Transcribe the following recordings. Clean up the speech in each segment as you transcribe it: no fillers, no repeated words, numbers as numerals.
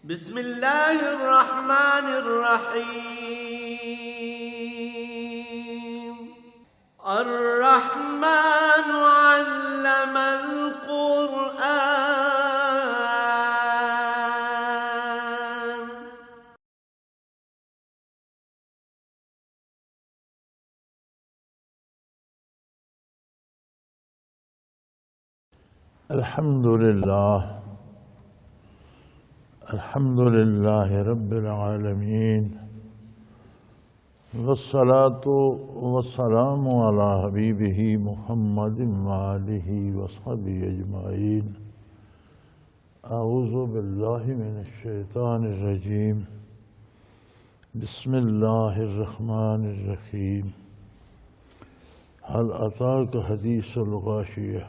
بسم اللہ الرحمن الرحیم الرحمن علم القرآن الحمد لله رب العالمين والصلاة والسلام على حبيبه محمد وآله وصحبه أجمعين. أعوذ بالله من الشيطان الرجيم. بسم الله الرحمن الرحيم. هل أتاك حديث الغاشية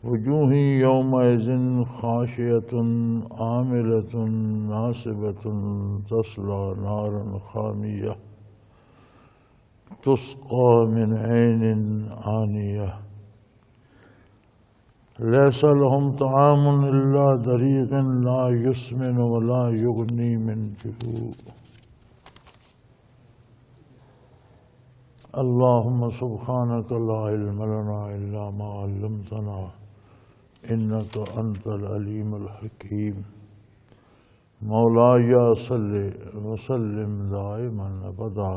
وجوه يومئذ خاشعة عاملة ناصبة تصلى نارا حامية تسقى من عين آنية ليس لهم طعام إلا ضريع لا يسمن ولا يغني من جوع. اللهم سبحانك لا علم لنا إلا ما علمتنا إنك أنت العليم الحكيم. مولاي صل وسلم دائما أبدا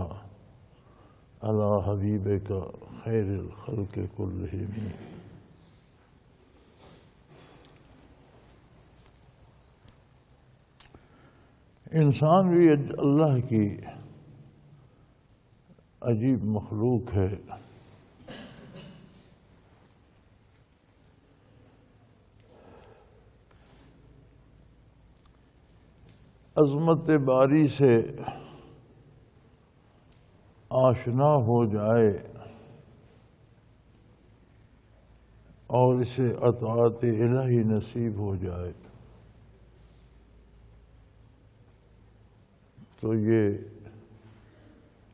على حبيبك خير الخلق كلهم. انسان بھی اللہ کی عجیب مخلوق ہے. عظمت باری سے آشنا ہو جائے اور اسے اطاعت الہی نصیب ہو جائے تو یہ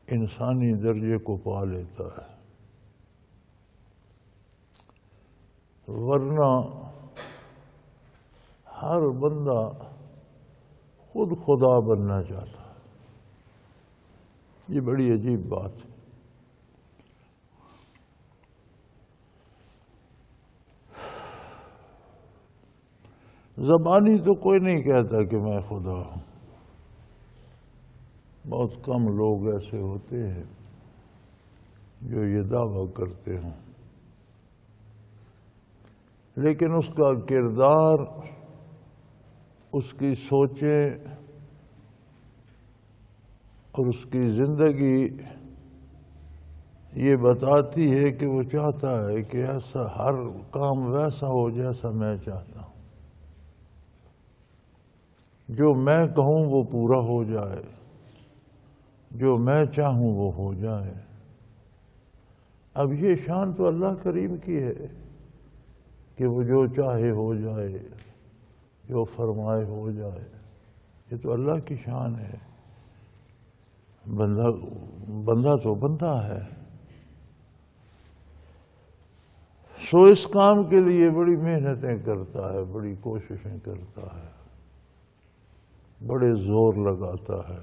انسانی درجے کو پا لیتا ہے. ورنہ ہر بندہ خود خدا بننا چاہتا ہے. یہ بڑی عجیب بات ہے. زبانی تو کوئی نہیں کہتا کہ میں خدا ہوں. بہت کم لوگ ایسے ہوتے ہیں جو یہ دعویٰ کرتے ہوں، لیکن اس کا کردار، اس کی سوچیں اور اس کی زندگی یہ بتاتی ہے کہ وہ چاہتا ہے کہ ایسا ہر کام ویسا ہو جیسا میں چاہتا ہوں. جو میں کہوں وہ پورا ہو جائے، جو میں چاہوں وہ ہو جائے. اب یہ شان تو اللہ کریم کی ہے کہ وہ جو چاہے ہو جائے، جو فرمائے ہو جائے. یہ تو اللہ کی شان ہے. بندہ تو بندہ ہے. سو اس کام کے لیے بڑی محنتیں کرتا ہے، بڑی کوششیں کرتا ہے، بڑے زور لگاتا ہے.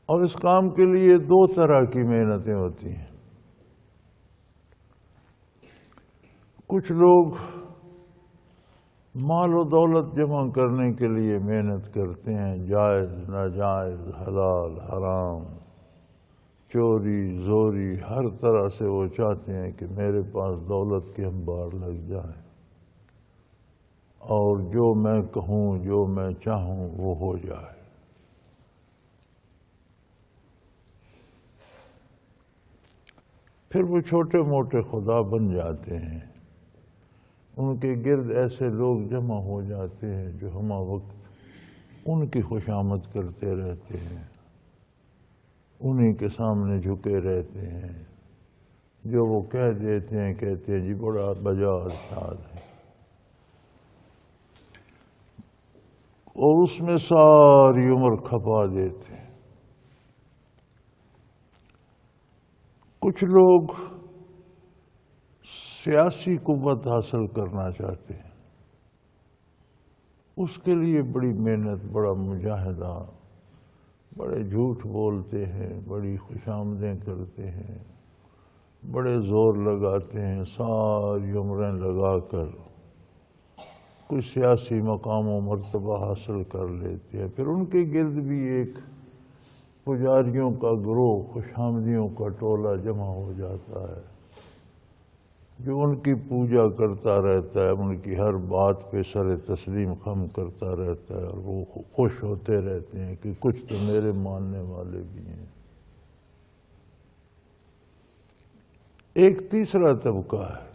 اور اس کام کے لیے دو طرح کی محنتیں ہوتی ہیں. کچھ لوگ مال و دولت جمع کرنے کے لیے محنت کرتے ہیں، جائز ناجائز، حلال حرام، چوری زوری، ہر طرح سے وہ چاہتے ہیں کہ میرے پاس دولت کے انبار لگ جائیں اور جو میں کہوں، جو میں چاہوں وہ ہو جائے. پھر وہ چھوٹے موٹے خدا بن جاتے ہیں. ان کے گرد ایسے لوگ جمع ہو جاتے ہیں جو ہمہ وقت ان کی خوشامد کرتے رہتے ہیں، انہی کے سامنے جھکے رہتے ہیں. جو وہ کہہ دیتے ہیں کہتے ہیں جی بڑا بجا ارشاد ہے، اور اس میں ساری عمر کھپا دیتے ہیں. کچھ لوگ سیاسی قوت حاصل کرنا چاہتے ہیں. اس کے لیے بڑی محنت، بڑا مجاہدہ، بڑے جھوٹ بولتے ہیں، بڑی خوشامدیں کرتے ہیں، بڑے زور لگاتے ہیں، ساری عمریں لگا کر کوئی سیاسی مقام و مرتبہ حاصل کر لیتے ہیں۔ پھر ان کے گرد بھی ایک پجاریوں کا گروہ، خوشامدیوں کا ٹولہ جمع ہو جاتا ہے جو ان کی پوجا کرتا رہتا ہے، ان کی ہر بات پہ سر تسلیم خم کرتا رہتا ہے، اور وہ خوش ہوتے رہتے ہیں کہ کچھ تو میرے ماننے والے بھی ہیں۔ ایک تیسرا طبقہ ہے،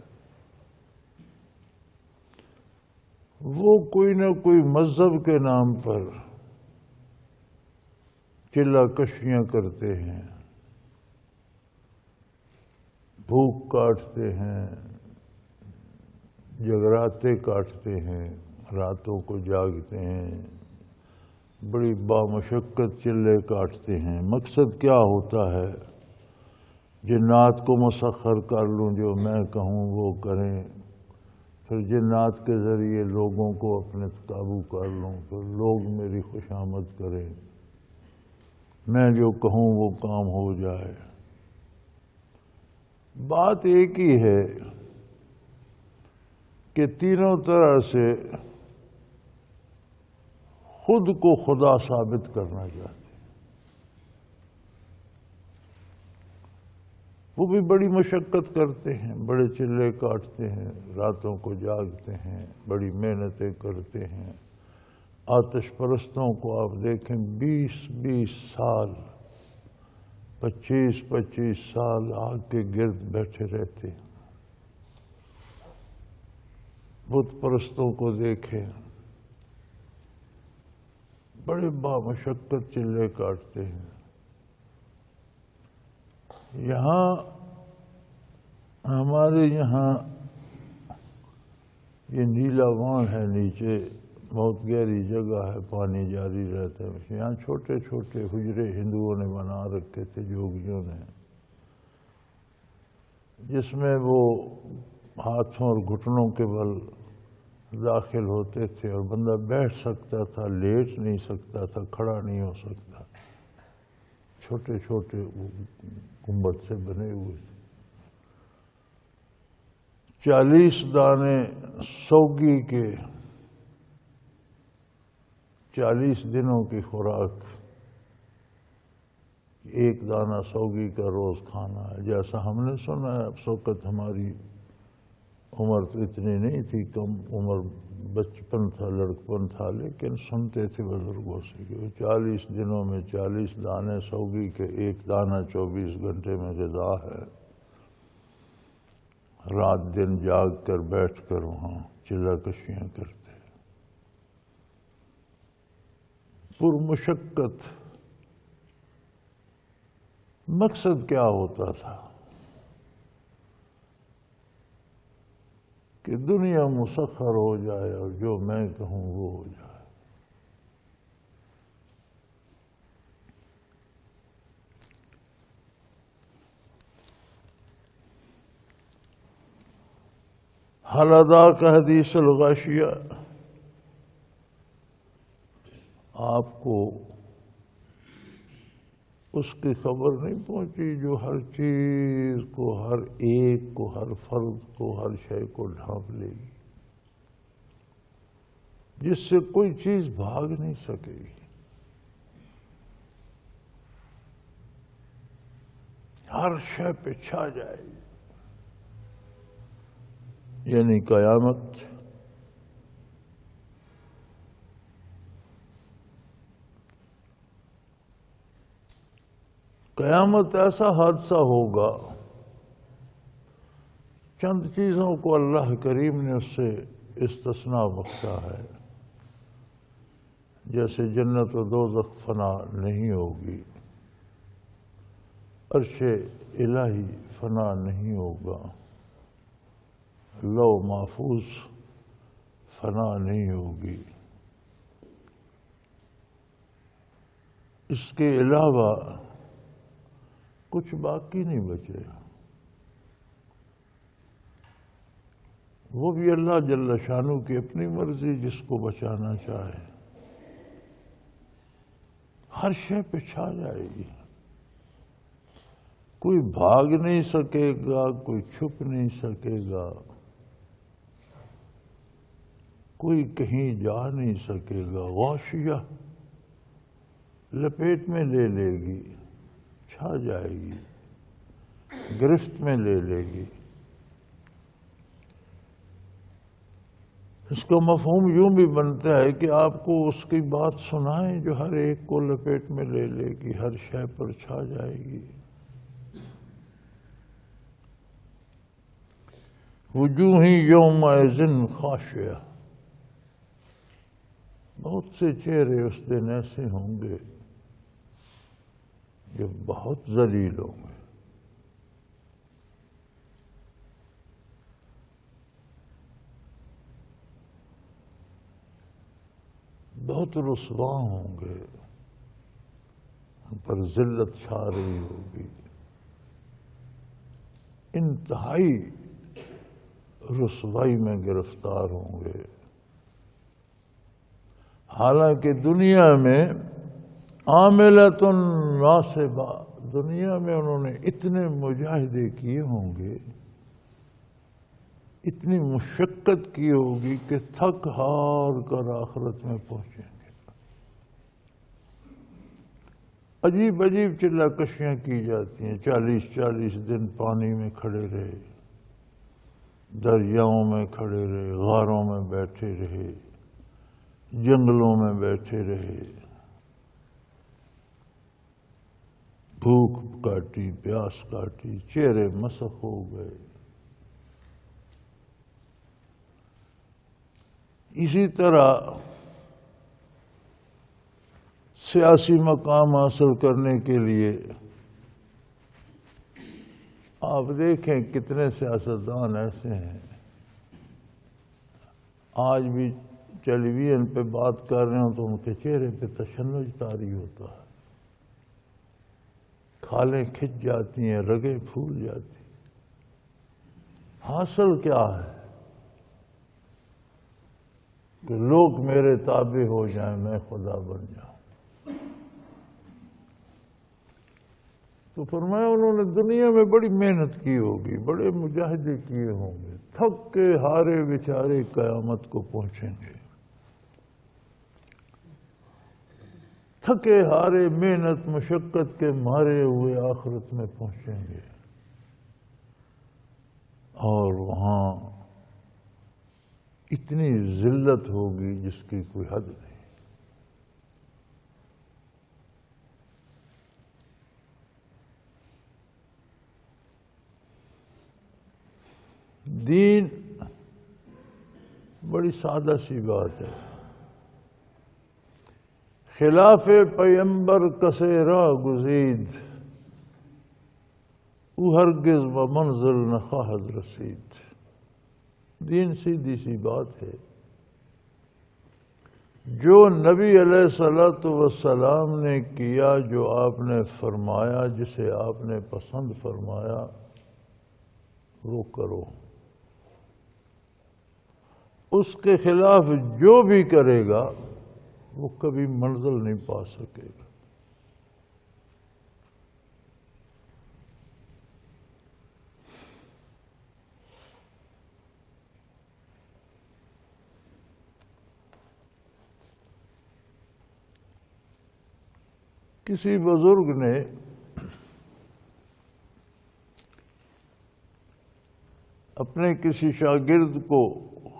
وہ کوئی نہ کوئی مذہب کے نام پر چلہ کشیاں کرتے ہیں، بھوک کاٹتے ہیں، جگراتے کاٹتے ہیں، راتوں کو جاگتے ہیں، بڑی بامشقت چلے کاٹتے ہیں۔ مقصد کیا ہوتا ہے؟ جنات کو مسخر کر لوں، جو میں کہوں وہ کریں، پھر جنات کے ذریعے لوگوں کو اپنے قابو کر لوں، پھر لوگ میری خوشامد کریں، میں جو کہوں وہ کام ہو جائے۔ بات ایک ہی ہے کہ تینوں طرح سے خود کو خدا ثابت کرنا چاہتے ہیں۔ وہ بھی بڑی مشقت کرتے ہیں، بڑے چلے کاٹتے ہیں، راتوں کو جاگتے ہیں، بڑی محنتیں کرتے ہیں۔ آتش پرستوں کو آپ دیکھیں، 20 سال، 25 سال آگ کے گرد بیٹھے رہتے ہیں۔ بت پرستوں کو دیکھیں، بڑے بامشقت چلے کاٹتے ہیں۔ یہاں ہمارے یہاں یہ نیلا وان ہے، نیچے بہت گہری جگہ ہے، پانی جاری رہتا ہے۔ یہاں چھوٹے چھوٹے حجرے ہندوؤں نے بنا رکھے تھے، جوگیوں نے، جس میں وہ ہاتھوں اور گھٹنوں کے بل داخل ہوتے تھے، اور بندہ بیٹھ سکتا تھا، لیٹ نہیں سکتا تھا، کھڑا نہیں ہو سکتا۔ چھوٹے چھوٹے گنبد سے بنے ہوئے تھے۔ 40 دانے سوگی کے، 40 دنوں کی خوراک، ایک دانہ سوگی کا روز کھانا ہے۔ جیسا ہم نے سنا ہے، اس وقت ہماری عمر تو اتنی نہیں تھی، کم عمر، بچپن تھا، لڑکپن تھا، لیکن سنتے تھے بزرگوں سے کہ 40 دنوں میں 40 دانے سوگی کے، ایک دانہ 24 گھنٹے میں غذا ہے۔ رات دن جاگ کر بیٹھ کر وہاں چلہ کشیاں کرتے، پرمشقت۔ مقصد کیا ہوتا تھا؟ کہ دنیا مسخر ہو جائے اور جو میں کہوں وہ ہو جائے۔ حل اتاک حدیث الغاشیہ، آپ کو اس کی خبر نہیں پہنچی جو ہر چیز کو، ہر ایک کو، ہر فرد کو، ہر شے کو ڈھانپ لے گی، جس سے کوئی چیز بھاگ نہیں سکے گی، ہر شے پہ چھا جائے گی، یعنی قیامت۔ قیامت ایسا حادثہ ہوگا، چند چیزوں کو اللہ کریم نے اس سے استثناء بخشا ہے، جیسے جنت و دوزخ فنا نہیں ہوگی، عرش الہی فنا نہیں ہوگا، لوح محفوظ فنا نہیں ہوگی۔ اس کے علاوہ کچھ باقی نہیں بچے۔ وہ بھی اللہ جل شانہ کی اپنی مرضی، جس کو بچانا چاہے ہر شے پہ چھا جائے گی، کوئی بھاگ نہیں سکے گا، کوئی چھپ نہیں سکے گا، کوئی کہیں جا نہیں سکے گا۔ غاشیہ لپیٹ میں لے لے گی، چھا جائے گی، گرفت میں لے لے گی۔ اس کا مفہوم یوں بھی بنتا ہے کہ آپ کو اس کی بات سنائیں جو ہر ایک کو لپیٹ میں لے لے گی، ہر شے پر چھا جائے گی۔ وجوہ یومئذ خاشعہ، بہت سے چہرے اس دن ایسے ہوں گے جو بہت ذلیل ہوں گے، بہت رسوا ہوں گے، ان پر ذلت چھا رہی ہوگی، انتہائی رسوائی میں گرفتار ہوں گے۔ حالانکہ دنیا میں عاملۃ ناصبہ، دنیا میں انہوں نے اتنے مجاہدے کیے ہوں گے، اتنی مشقت کی ہوگی کہ تھک ہار کر آخرت میں پہنچیں گے۔ عجیب عجیب چلا کشیاں کی جاتی ہیں، 40 دن پانی میں کھڑے رہے، دریاؤں میں کھڑے رہے، غاروں میں بیٹھے رہے، جنگلوں میں بیٹھے رہے، بھوک کاٹی، پیاس کاٹی، چہرے مسخ ہو گئے۔ اسی طرح سیاسی مقام حاصل کرنے کے لیے آپ دیکھیں کتنے سیاستدان ایسے ہیں، آج بھی ٹیلی ویژن پہ بات کر رہے ہوں تو ان کے چہرے پہ تشنج طاری ہوتا ہے، کھالیں کھچ جاتی ہیں، رگیں پھول جاتی ہیں۔ حاصل کیا ہے؟ کہ لوگ میرے تابع ہو جائیں، میں خدا بن جاؤں۔ تو فرمایا انہوں نے دنیا میں بڑی محنت کی ہوگی، بڑے مجاہدے کیے ہوں گے، تھک کے ہارے بیچارے قیامت کو پہنچیں گے، تھکے ہارے محنت مشقت کے مارے ہوئے آخرت میں پہنچیں گے، اور وہاں اتنی ذلت ہوگی جس کی کوئی حد نہیں۔ دین بڑی سادہ سی بات ہے، خلاف پیمبر کسے راہ گزید، او ہرگز و منزل نہ خواہد رسید۔ دین سیدھی سی بات ہے، جو نبی علیہ الصلوۃ والسلام نے کیا، جو آپ نے فرمایا، جسے آپ نے پسند فرمایا، وہ کرو۔ اس کے خلاف جو بھی کرے گا وہ کبھی منزل نہیں پا سکے گا۔ کسی بزرگ نے اپنے کسی شاگرد کو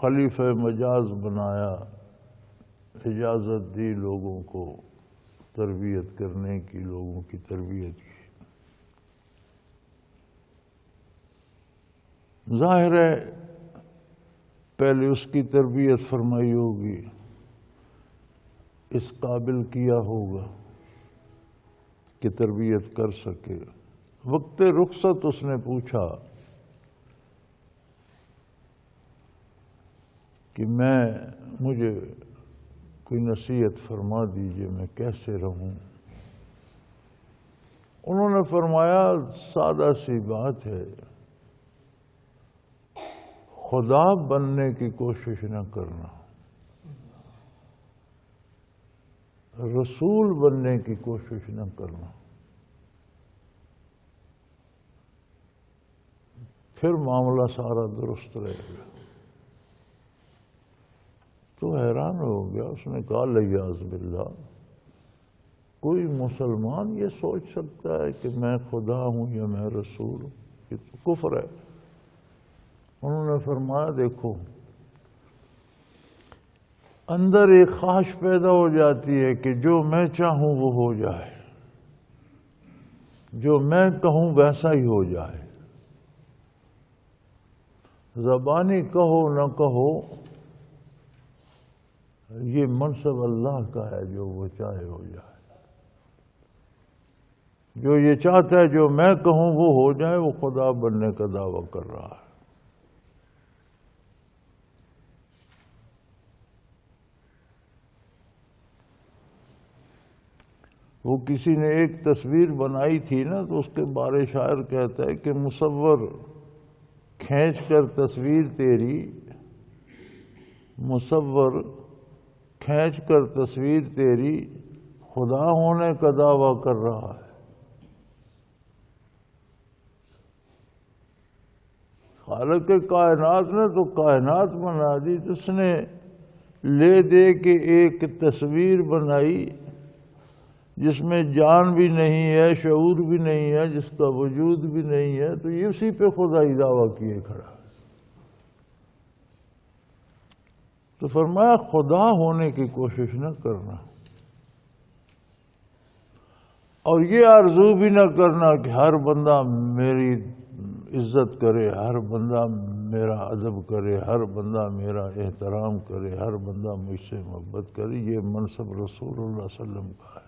خلیفہ مجاز بنایا، اجازت دی لوگوں کو تربیت کرنے کی، لوگوں کی تربیت کی۔ ظاہر ہے پہلے اس کی تربیت فرمائی ہوگی، اس قابل کیا ہوگا کہ تربیت کر سکے۔ وقت رخصت اس نے پوچھا کہ مجھے کوئی نصیحت فرما دیجئے، میں کیسے رہوں؟ انہوں نے فرمایا سادہ سی بات ہے، خدا بننے کی کوشش نہ کرنا، رسول بننے کی کوشش نہ کرنا، پھر معاملہ سارا درست رہے گا۔ تو حیران ہو گیا، اس نے کہا لیاذ باللہ، کوئی مسلمان یہ سوچ سکتا ہے کہ میں خدا ہوں یا میں رسول ہوں؟ یہ تو کفر ہے۔ انہوں نے فرمایا دیکھو، اندر ایک خواہش پیدا ہو جاتی ہے کہ جو میں چاہوں وہ ہو جائے، جو میں کہوں ویسا ہی ہو جائے، زبانی کہو نہ کہو، یہ منصب اللہ کا ہے، جو وہ چاہے ہو جائے۔ جو یہ چاہتا ہے جو میں کہوں وہ ہو جائے، وہ خدا بننے کا دعویٰ کر رہا ہے۔ وہ کسی نے ایک تصویر بنائی تھی نا، تو اس کے بارے شاعر کہتا ہے کہ مصور کھینچ کر تصویر تیری، مصور کھینچ کر تصویر تیری، خدا ہونے کا دعویٰ کر رہا ہے۔ خالق کائنات نے تو کائنات بنا دی، تو اس نے لے دے کے ایک تصویر بنائی جس میں جان بھی نہیں ہے، شعور بھی نہیں ہے، جس کا وجود بھی نہیں ہے، تو یہ اسی پہ خدائی دعویٰ کیے کھڑا۔ تو فرمایا خدا ہونے کی کوشش نہ کرنا، اور یہ آرزو بھی نہ کرنا کہ ہر بندہ میری عزت کرے، ہر بندہ میرا ادب کرے، ہر بندہ میرا احترام کرے، ہر بندہ مجھ سے محبت کرے۔ یہ منصب رسول اللہ صلی اللہ علیہ وسلم کا ہے۔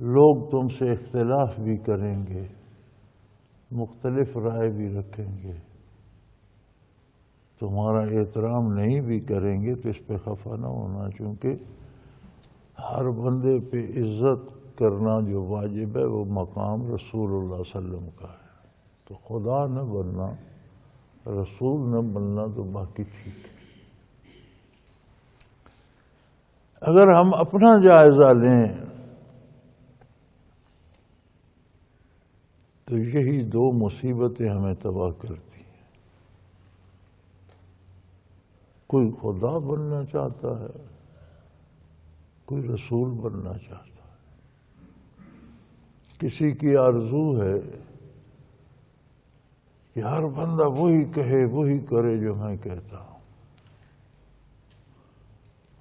لوگ تم سے اختلاف بھی کریں گے، مختلف رائے بھی رکھیں گے، تمہارا احترام نہیں بھی کریں گے، تو اس پہ خفا نہ ہونا، چونکہ ہر بندے پہ عزت کرنا جو واجب ہے وہ مقام رسول اللہ صلی اللہ علیہ وسلم کا ہے۔ تو خدا نہ بننا، رسول نہ بننا تو باقی ٹھیک ہے۔ اگر ہم اپنا جائزہ لیں تو یہی دو مصیبتیں ہمیں تباہ کرتی ہیں۔ کوئی خدا بننا چاہتا ہے، کوئی رسول بننا چاہتا ہے۔ کسی کی آرزو ہے کہ ہر بندہ وہی کہے، وہی کرے جو میں کہتا ہوں،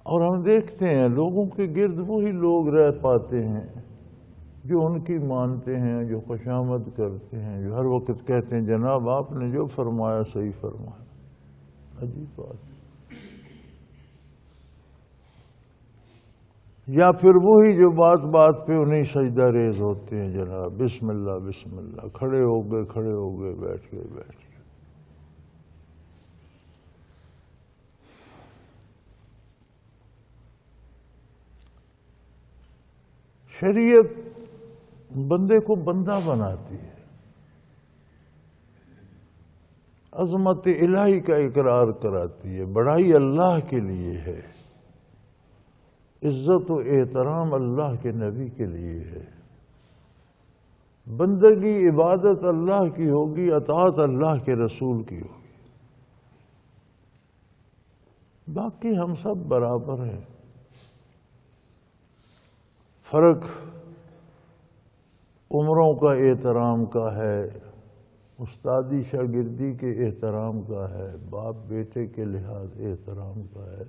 اور ہم دیکھتے ہیں لوگوں کے گرد وہی لوگ رہ پاتے ہیں جو ان کی مانتے ہیں، جو خوشامد کرتے ہیں، جو ہر وقت کہتے ہیں جناب آپ نے جو فرمایا صحیح فرمایا۔ عجیب بات ہے۔ یا پھر وہی جو بات بات پہ انہیں سجدہ ریز ہوتے ہیں، جناب بسم اللہ بسم اللہ، کھڑے ہو گئے، بیٹھ گئے۔ شریعت بندے کو بندہ بناتی ہے، عظمت الہی کا اقرار کراتی ہے، بڑائی اللہ کے لیے ہے، عزت و احترام اللہ کے نبی کے لیے ہے، بندگی عبادت اللہ کی ہوگی، اطاعت اللہ کے رسول کی ہوگی۔ باقی ہم سب برابر ہیں۔ فرق عمروں کا احترام کا ہے، استادی شاگردی کے احترام کا ہے، باپ بیٹے کے لحاظ احترام کا ہے،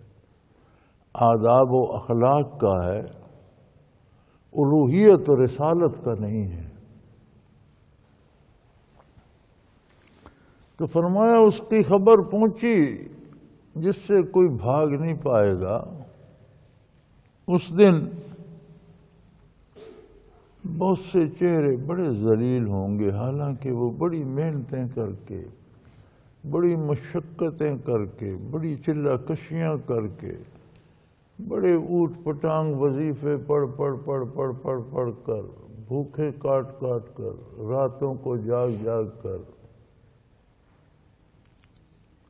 آداب و اخلاق کا ہے، الوہیت و رسالت کا نہیں ہے۔ تو فرمایا اس کی خبر پہنچی جس سے کوئی بھاگ نہیں پائے گا۔ اس دن بہت سے چہرے بڑے ذلیل ہوں گے، حالانکہ وہ بڑی محنتیں کر کے، بڑی مشقتیں کر کے، بڑی چلہ کشیاں کر کے، بڑے اوٹ پٹانگ وظیفے پڑھ کر، بھوکے کاٹ کر، راتوں کو جاگ کر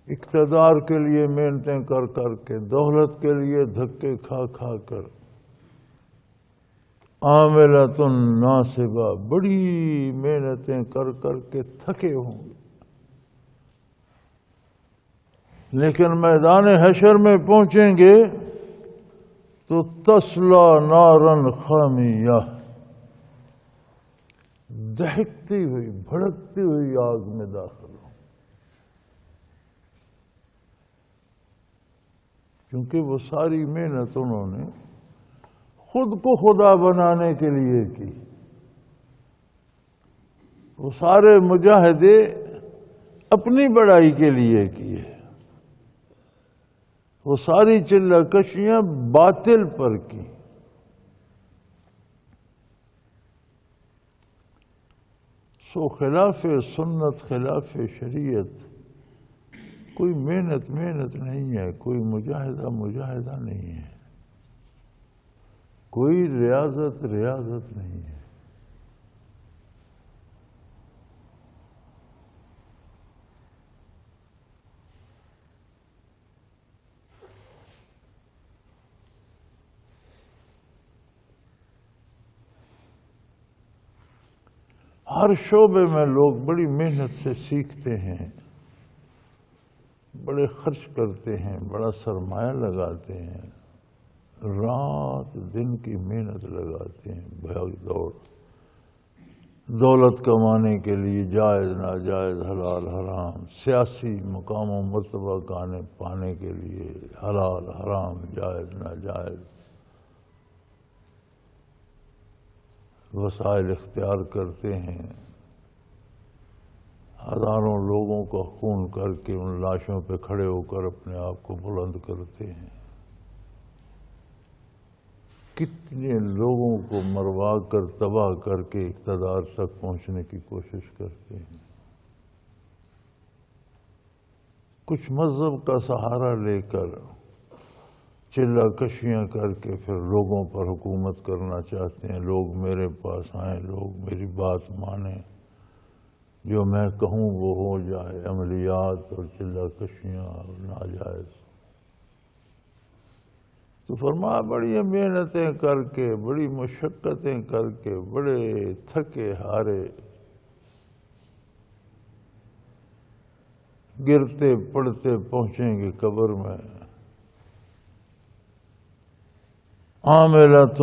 اقتدار کے لیے محنتیں کر کر کے، دولت کے لیے دھکے کھا کھا کر، عاملۃ ناصبہ، بڑی محنتیں کر کر کے تھکے ہوں گے، لیکن میدان حشر میں پہنچیں گے تو تسلا نارن خامیہ، دہکتی ہوئی بھڑکتی ہوئی آگ میں داخل ہوں، کیونکہ وہ ساری محنت انہوں نے خود کو خدا بنانے کے لیے کی، وہ سارے مجاہدے اپنی بڑائی کے لیے کیے، وہ ساری چلہ کشیاں باطل پر کی۔ سو خلاف سنت، خلاف شریعت کوئی محنت نہیں ہے، کوئی مجاہدہ نہیں ہے، کوئی ریاضت نہیں ہے۔ ہر شعبے میں لوگ بڑی محنت سے سیکھتے ہیں، بڑے خرچ کرتے ہیں، بڑا سرمایہ لگاتے ہیں، رات دن کی محنت لگاتے ہیں، بھاگ دوڑ، دولت کمانے کے لیے جائز ناجائز، حلال حرام، سیاسی مقام و مرتبہ پانے کے لیے حلال حرام، جائز ناجائز وسائل اختیار کرتے ہیں، ہزاروں لوگوں کا خون کر کے ان لاشوں پہ کھڑے ہو کر اپنے آپ کو بلند کرتے ہیں، کتنے لوگوں کو مروا کر تباہ کر کے اقتدار تک پہنچنے کی کوشش کرتے ہیں، کچھ مذہب کا سہارا لے کر چلہ کشیاں کر کے پھر لوگوں پر حکومت کرنا چاہتے ہیں، لوگ میرے پاس آئیں، لوگ میری بات مانیں، جو میں کہوں وہ ہو جائے، عملیات اور چلہ کشیاں اور ناجائز۔ تو فرمایا بڑی محنتیں کر کے، بڑی مشقتیں کر کے، بڑے تھکے ہارے، گرتے پڑتے پہنچیں گے قبر میں، عاملۃ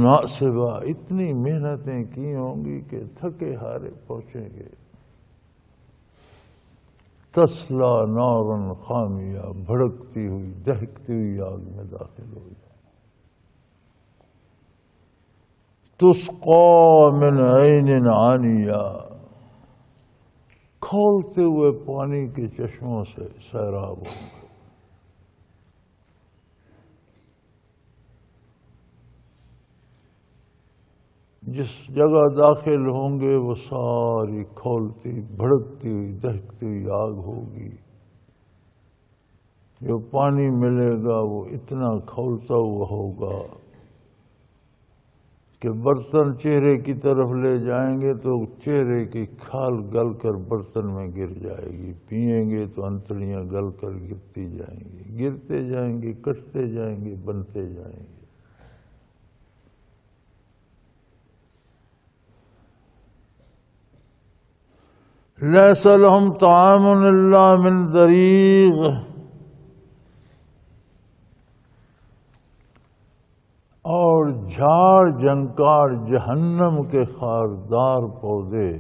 ناصبہ، اتنی محنتیں کی ہوں گی کہ تھکے ہارے پہنچیں گے، تسلا نارن خامیہ، بھڑکتی ہوئی دہکتی ہوئی آگ میں داخل ہو جائے، تسقا من عین آنیہ، کھولتے ہوئے پانی کے چشموں سے سیراب ہوں گے، جس جگہ داخل ہوں گے وہ ساری کھولتی بھڑکتی ہوئی دہکتی ہوئی آگ ہوگی، جو پانی ملے گا وہ اتنا کھولتا ہوا ہوگا کہ برتن چہرے کی طرف لے جائیں گے تو چہرے کی کھال گل کر برتن میں گر جائے گی، پئیں گے تو انتڑیاں گل کر گرتی جائیں گی، گرتے جائیں گے، کٹتے جائیں گے، بنتے جائیں گے۔ لیس لہم طعام الا من ضریع، اور جھاڑ جھنکار جہنم کے خاردار پودے،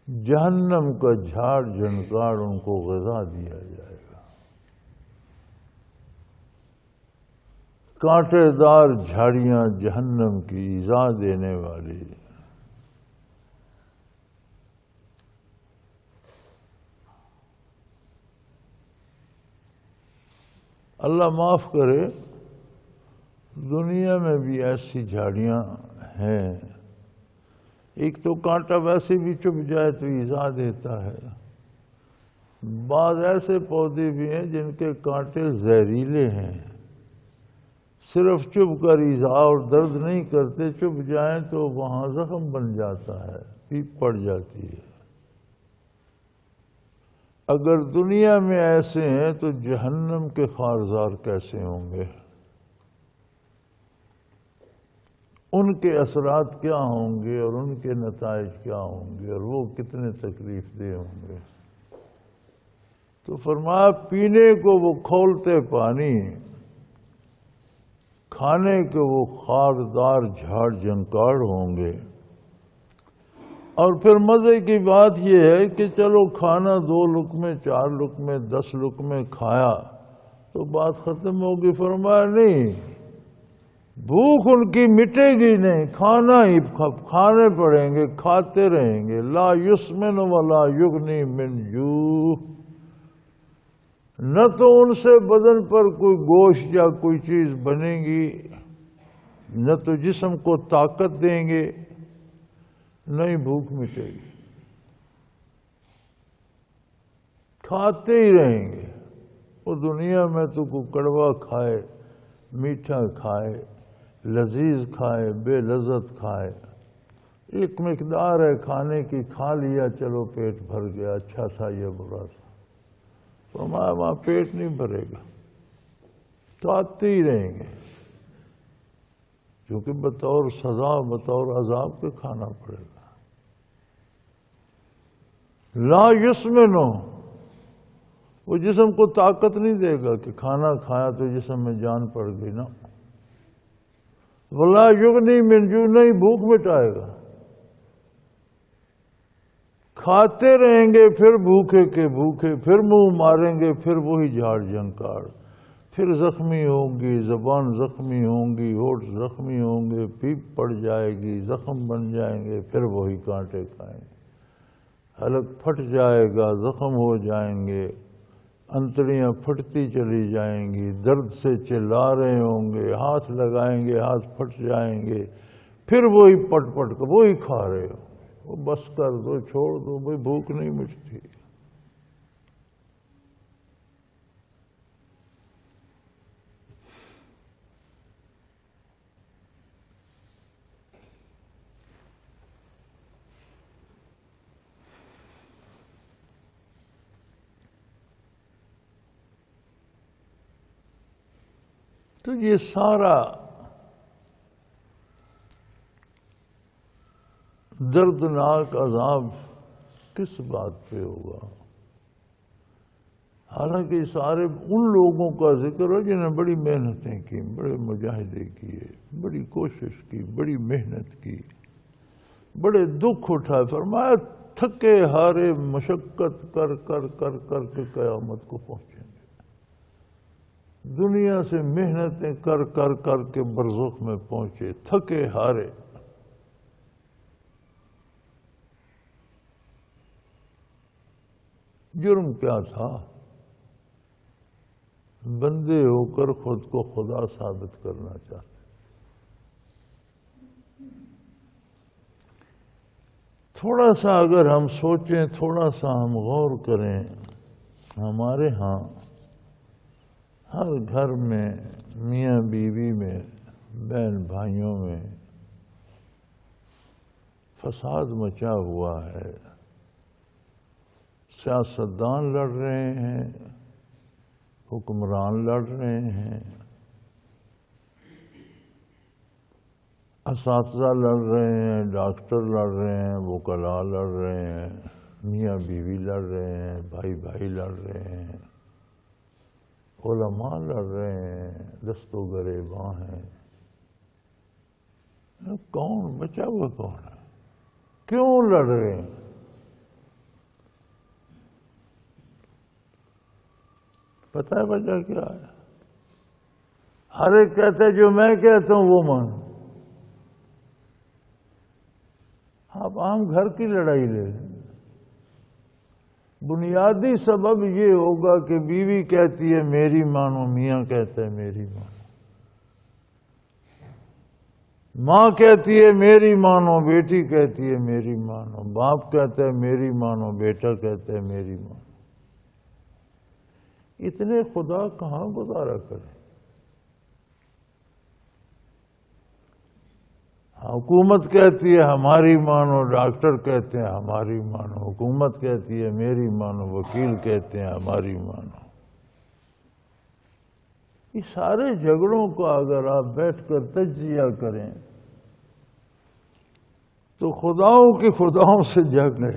جہنم کا جھاڑ جھنکار ان کو غذا دیا جائے گا، کانٹے دار جھاڑیاں جہنم کی ایذا دینے والی، اللہ معاف کرے، دنیا میں بھی ایسی جھاڑیاں ہیں، ایک تو کانٹا ویسے بھی چبھ جائے تو ایذا دیتا ہے، بعض ایسے پودے بھی ہیں جن کے کانٹے زہریلے ہیں، صرف چبھ کر ایذا اور درد نہیں کرتے، چبھ جائیں تو وہاں زخم بن جاتا ہے، پیپ پڑ جاتی ہے۔ اگر دنیا میں ایسے ہیں تو جہنم کے خارزار کیسے ہوں گے؟ ان کے اثرات کیا ہوں گے اور ان کے نتائج کیا ہوں گے اور وہ کتنے تکلیف دہ ہوں گے؟ تو فرمایا پینے کو وہ کھولتے پانی، کھانے کے وہ خاردار جھاڑ جھنکاڑ ہوں گے۔ اور پھر مزے کی بات یہ ہے کہ چلو کھانا 2 لقمے 4 لقمے 10 لقمے کھایا تو بات ختم ہوگی۔ فرمایا نہیں، بھوک ان کی مٹے گی نہیں، کھانا ہی کھانے پڑیں گے، کھاتے رہیں گے۔ لا یسمن ولا یغنی من جوع، نہ تو ان سے بدن پر کوئی گوشت یا کوئی چیز بنے گی، نہ تو جسم کو طاقت دیں گے، نہ ہی بھوک مٹے گی، کھاتے ہی رہیں گے۔ وہ دنیا میں تو کوئی کڑوا کھائے، میٹھا کھائے، لذیذ کھائے، بے لذت کھائے، ایک مقدار ہے کھانے کی، کھا لیا چلو پیٹ بھر گیا، اچھا تھا یا برا تھا۔ فرمایا وہاں پیٹ نہیں بھرے گا، کھاتے ہی رہیں گے، کیونکہ بطور سزا بطور عذاب کے کھانا پڑے گا۔ لا یسمنو، وہ جسم کو طاقت نہیں دے گا کہ کھانا کھایا تو جسم میں جان پڑ گئی نا۔ ولا یغنی من جوع، نہیں بھوک مٹائے گا، کھاتے رہیں گے پھر بھوکے کے بھوکے، پھر منہ ماریں گے، پھر وہی جھاڑ جھنکاڑ، پھر زخمی ہوں گی، زبان زخمی ہوں گی، ہونٹ زخمی ہوں گے، پیپ پڑ جائے گی، زخم بن جائیں گے، پھر وہی کانٹے کھائیں گے، حلق پھٹ جائے گا، زخم ہو جائیں گے، انتڑیاں پھٹتی چلی جائیں گی، درد سے چلا رہے ہوں گے، ہاتھ لگائیں گے ہاتھ پھٹ جائیں گے، پھر وہی پٹ پٹ کر وہی کھا رہے ہو۔ وہ بس کر دو، چھوڑ دو بھئی، بھوک نہیں مٹتی۔ تو یہ سارا دردناک عذاب کس بات پہ ہوگا؟ حالانکہ سارے ان لوگوں کا ذکر ہے جنہوں نے بڑی محنتیں کی، بڑے مجاہدے کیے، بڑی کوشش کی، بڑی محنت کی، بڑے دکھ اٹھائے۔ فرمایا تھکے ہارے مشقت کر کر کر کر کے قیامت کو پہنچیں گے، دنیا سے محنتیں کر کر کر کے برزخ میں پہنچے، تھکے ہارے۔ جرم کیا تھا؟ بندے ہو کر خود کو خدا ثابت کرنا چاہتے۔ تھوڑا سا اگر ہم سوچیں، تھوڑا سا ہم غور کریں، ہمارے ہاں ہر گھر میں، میاں بیوی میں، بہن بھائیوں میں فساد مچا ہوا ہے، سیاستدان لڑ رہے ہیں، حکمران لڑ رہے ہیں، اساتذہ لڑ رہے ہیں، ڈاکٹر لڑ رہے ہیں، وکلاء لڑ رہے ہیں، میاں بیوی لڑ رہے ہیں، بھائی بھائی لڑ رہے ہیں، علماء لڑ رہے ہیں، دست و گریباں ہیں۔ کون بچا ہوا کون ہے؟ کیوں لڑ رہے ہیں؟ پتہ ہے وجہ کیا ہے؟ ہر ایک کہتا ہے جو میں کہتا ہوں وہ مان۔ آپ عام گھر کی لڑائی لے لیں، بنیادی سبب یہ ہوگا کہ بیوی کہتی ہے میری مانو، میاں کہتا ہے میری مانو، ماں کہتی ہے میری مانو، بیٹی کہتی ہے میری مانو، باپ کہتا ہے میری مانو، بیٹا کہتا ہے میری مانو۔ اتنے خدا کہاں گزارا کریں؟ حکومت کہتی ہے ہماری مانو، ڈاکٹر کہتے ہیں ہماری مانو، حکومت کہتی ہے میری مانو، وکیل کہتے ہیں ہماری مانو۔ یہ سارے جھگڑوں کو اگر آپ بیٹھ کر تجزیہ کریں تو خداؤں کی خداؤں سے جھگڑے۔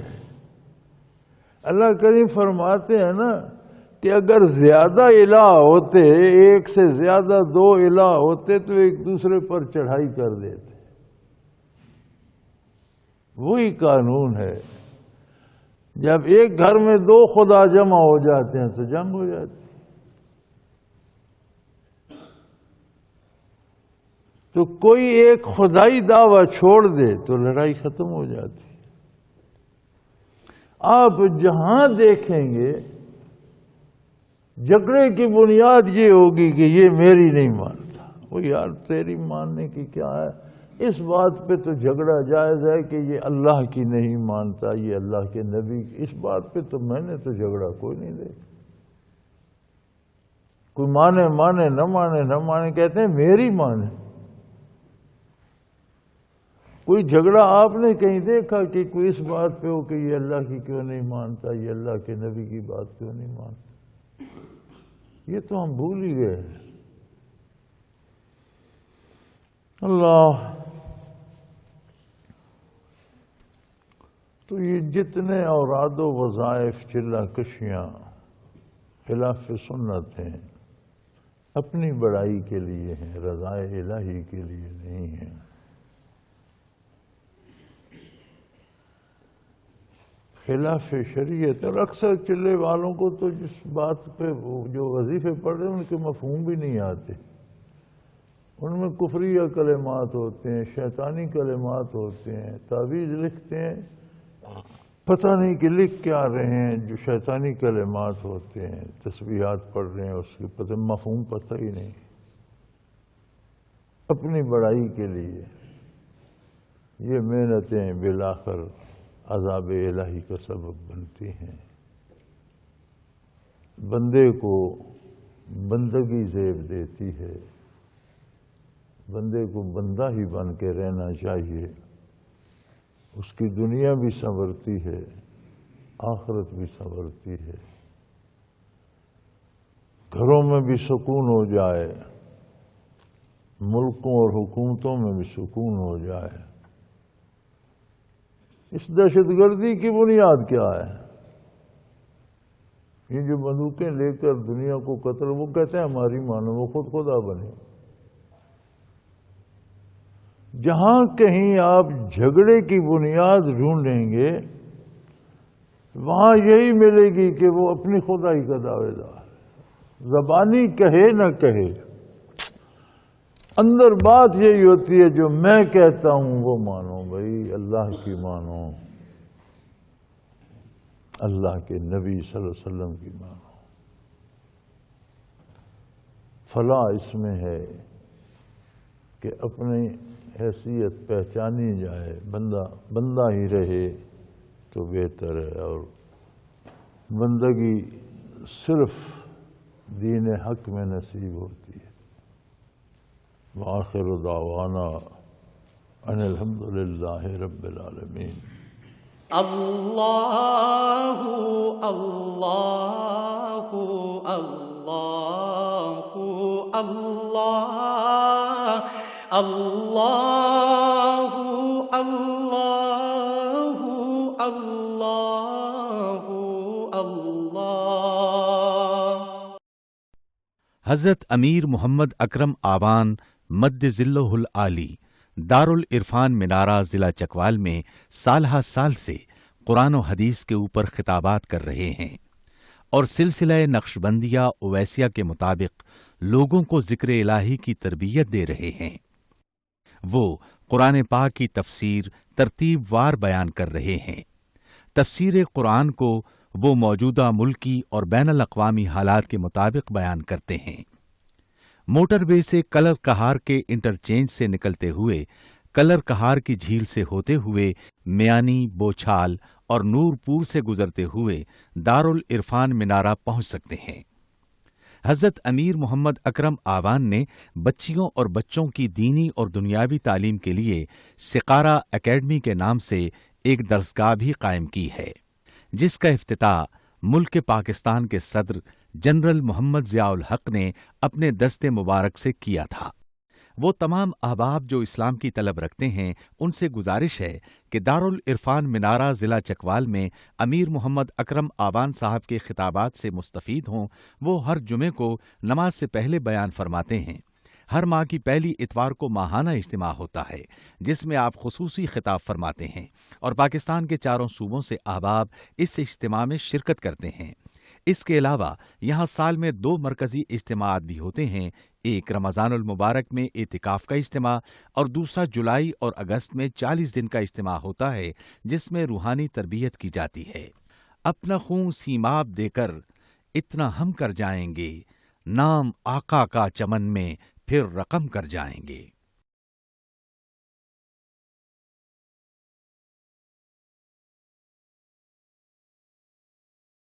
اللہ کریم فرماتے ہیں نا کہ اگر زیادہ الہ ہوتے، ایک سے زیادہ دو الہ ہوتے تو ایک دوسرے پر چڑھائی کر دیتے۔ وہی قانون ہے، جب ایک گھر میں دو خدا جمع ہو جاتے ہیں تو جنگ ہو جاتی۔ تو کوئی ایک خدائی دعویٰ چھوڑ دے تو لڑائی ختم ہو جاتی۔ آپ جہاں دیکھیں گے جھگڑے کی بنیاد یہ ہوگی کہ یہ میری نہیں مانتا۔ وہ یار تیری ماننے کی کیا ہے؟ اس بات پہ تو جھگڑا جائز ہے کہ یہ اللہ کی نہیں مانتا، یہ اللہ کے نبی، اس بات پہ تو میں نے تو جھگڑا کوئی نہیں دیکھا۔ کوئی مانے مانے نہ مانے نہ مانے، کہتے ہیں میری مانے۔ کوئی جھگڑا آپ نے کہیں دیکھا کہ کوئی اس بات پہ ہو کہ یہ اللہ کی کیوں نہیں مانتا، یہ اللہ کے نبی کی بات کیوں نہیں مانتا؟ یہ تو ہم بھول ہی گئے۔ اللہ، تو یہ جتنے اوراد و وظائف چلہ کشیاں خلاف سنت ہیں اپنی بڑائی کے لیے ہیں، رضائے الہی کے لیے نہیں ہیں۔ خلاف شریعت، اور اکثر چلے والوں کو تو جس بات پہ جو وظیفے پڑھ رہے ہیں ان کے مفہوم بھی نہیں آتے، ان میں کفریہ کلمات ہوتے ہیں، شیطانی کلمات ہوتے ہیں، تعویذ لکھتے ہیں، پتہ نہیں کہ لکھ کیا رہے ہیں، جو شیطانی کلمات ہوتے ہیں، تسبیحات پڑھ رہے ہیں، اس کے مفہوم پتہ ہی نہیں۔ اپنی بڑائی کے لیے یہ محنتیں بالآخر عذاب الہی کا سبب بنتی ہیں۔ بندے کو بندگی زیب دیتی ہے، بندے کو بندہ ہی بن کے رہنا چاہیے، اس کی دنیا بھی سنورتی ہے، آخرت بھی سنورتی ہے، گھروں میں بھی سکون ہو جائے، ملکوں اور حکومتوں میں بھی سکون ہو جائے۔ اس دہشت گردی کی بنیاد کیا ہے؟ یہ جو بندوقیں لے کر دنیا کو قتل، وہ کہتے ہیں ہماری مانو، وہ خود خدا بنے۔ جہاں کہیں آپ جھگڑے کی بنیاد ڈھونڈیں گے وہاں یہی ملے گی کہ وہ اپنی خدائی کا دعوے دار، زبانی کہے نہ کہے، اندر بات یہی ہوتی ہے جو میں کہتا ہوں وہ مانو بھائی، اللہ کی مانو، اللہ کے نبی صلی اللہ علیہ وسلم کی مانو۔ فلاح اس میں ہے کہ اپنی حیثیت پہچانی جائے، بندہ ہی رہے تو بہتر ہے، اور بندگی صرف دین حق میں نصیب ہوتی ہے۔ وآخر دعوانا ان الحمدللہ رب العالمین۔ اللہ اللہ اللہ اللہ اللہ اللہ اللہ اللہ۔ حضرت امیر محمد اکرم آوان مد ذلہ العالی دارالعرفان منارہ ضلع چکوال میں سالہ سال سے قرآن و حدیث کے اوپر خطابات کر رہے ہیں اور سلسلہ نقشبندیہ اویسیہ کے مطابق لوگوں کو ذکر الہی کی تربیت دے رہے ہیں۔ وہ قرآن پاک کی تفسیر ترتیب وار بیان کر رہے ہیں۔ تفسیر قرآن کو وہ موجودہ ملکی اور بین الاقوامی حالات کے مطابق بیان کرتے ہیں۔ موٹر وے سے کلر کہار کے انٹرچینج سے نکلتے ہوئے، کلر کہار کی جھیل سے ہوتے ہوئے، میانی، بوچھال اور نورپور سے گزرتے ہوئے دارالعرفان منارہ پہنچ سکتے ہیں۔ حضرت امیر محمد اکرم آوان نے بچیوں اور بچوں کی دینی اور دنیاوی تعلیم کے لیے سقارہ اکیڈمی کے نام سے ایک درسگاہ بھی قائم کی ہے، جس کا افتتاح ملک پاکستان کے صدر جنرل محمد ضیاء الحق نے اپنے دست مبارک سے کیا تھا۔ وہ تمام احباب جو اسلام کی طلب رکھتے ہیں ان سے گزارش ہے کہ دارالعرفان منارہ ضلع چکوال میں امیر محمد اکرم آوان صاحب کے خطابات سے مستفید ہوں۔ وہ ہر جمعے کو نماز سے پہلے بیان فرماتے ہیں۔ ہر ماہ کی پہلی اتوار کو ماہانہ اجتماع ہوتا ہے جس میں آپ خصوصی خطاب فرماتے ہیں اور پاکستان کے چاروں صوبوں سے احباب اس اجتماع میں شرکت کرتے ہیں۔ اس کے علاوہ یہاں سال میں 2 مرکزی اجتماعات بھی ہوتے ہیں، ایک رمضان المبارک میں اعتکاف کا اجتماع اور دوسرا جولائی اور اگست میں 40 دن کا اجتماع ہوتا ہے جس میں روحانی تربیت کی جاتی ہے۔ اپنا خون سیماب دے کر اتنا ہم کر جائیں گے، نام آقا کا چمن میں پھر رقم کر جائیں گے۔